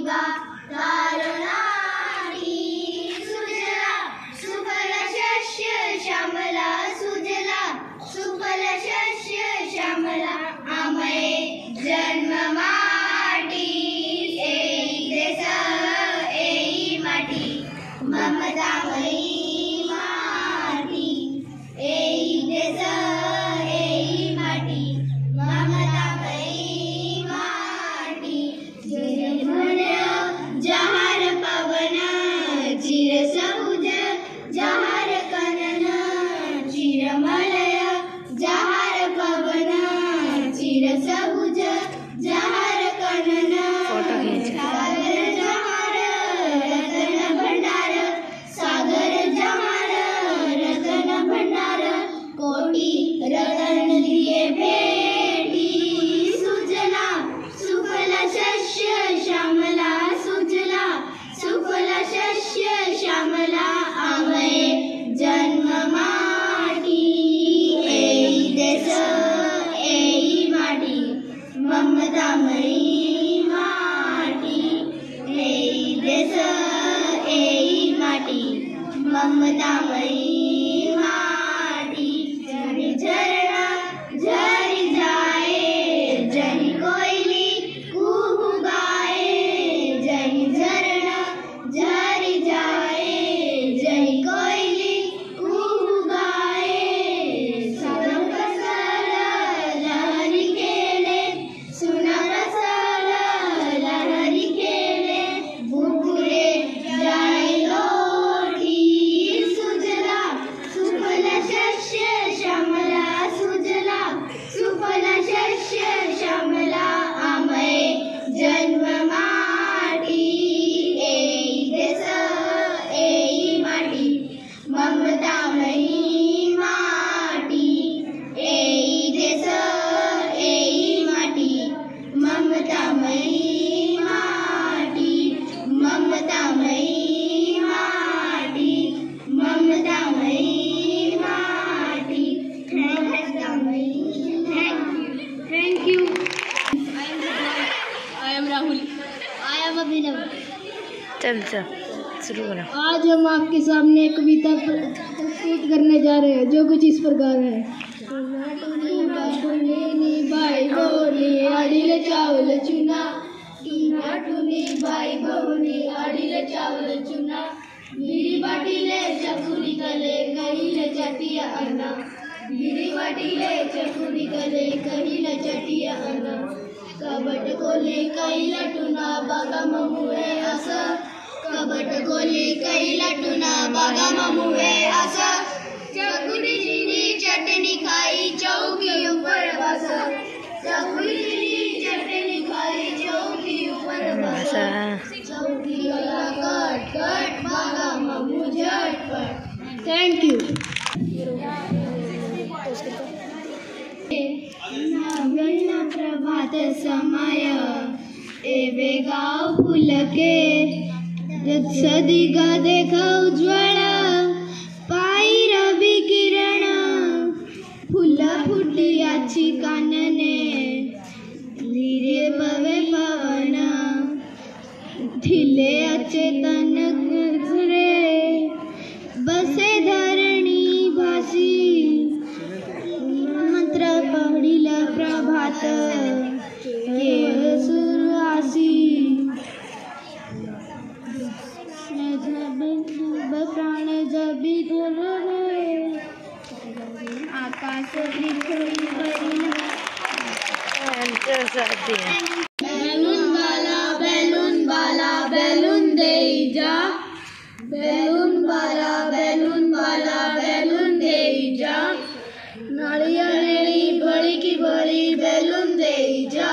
बा तारो नाटी सुजला सुफल शस्य श्यामला सुजला सुफल शस्य श्यामला आमये जन्म माटी एई देश एई माटी ममतामयी माटी एई देश एई माटी ममतामयी माटी झरमर जहार पवन चिर सबुज जहार कनन चिरमलय जहार पवन चिर सबुज जहार कनन सागर जहार रतन भंडार सागर जहार रतन भंडार कोटि रतन दिए भेटी सुजला सुफल शस्य श्यामला सुजला सुफल शस्य श्यामला आमये जन्म माटी एई देश एई माटी ममतामयी माटी एई देश एई माटी ममतामयी माटी झरी झरना झरी जाए जनी कोयली कुहू गाए जनी झरना झरी जाए जनी कोयली कुहू गाए सुना कसल लहरी खेले सुना कसल लहरी खेले बुकुरे जाए लोटी सुजला सुफल शस्य श्यामला सुजला सुफल शस्य श्यामला आमये जन्म माटी एई देश एई माटी ममतामयी माटी एई देश एई माटी ममतामयी माटी ममतामयी माटी ममतामयी माटी thank you I am Rahul. I am अभिनव। चल शुरू करो। आज हम आपके सामने एक कविता प्रस्तुत करने जा रहे हैं जो कुछ इस प्रकार है। भाई बहनी आड़िल चावल चुना टूनी भाई बहनी आड़िल चावल चुना बिरी बाटीले चकुरी कले कहिले चटिया अन्ना बिरी बाटीले चकुरी कले कहिले चटिया अन्ना कबट कोली कैला टुना बागा ममुए असा कबट कोली कैला टुना बागा ममुए असा चकुरी जीनी चटनी खाई चौकी ऊपर बसा चकुरी जीनी चटनी खाई चौकी ऊपर बसा चौकी वाला कट कट बागा ममु झटपट। Thank you. प्रभात समय एवे गाव फुलके सदिगा देखा उज्वल पाई रवि किरण फुला फुटियाची कानने धीरे बवे पवन थिले अचेतन घरे बसे धरणी भासी मंत्र पढ़िला प्रभात के सुरआसी प्राण जबी धरे आकाश बैलून बाला बैलून दे जा बैलून बाला बैलून दे जा नारिया नेली बड़ी की बड़ी बैलून दे जा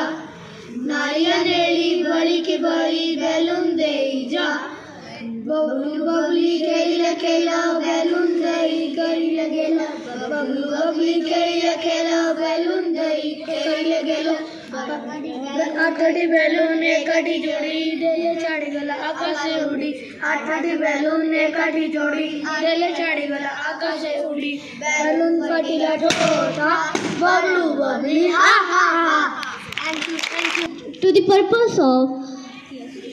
नारिया नेली बड़ी की बड़ी बैलून दे जा बबलू बबली खेला खेला बैलून दई करी लगेला बबलू बबली खेला बैलून दई करी लगेला आठटी बैलून एकाठी जोड़ी डेले छाड़ी गला आकाश से उड़ी आठटी बैलून एकाठी जोड़ी डेले छाड़ी गला आकाश से उड़ी बैलून फटिला ठोठा बबलू बबली हा हा हा। To the purpose of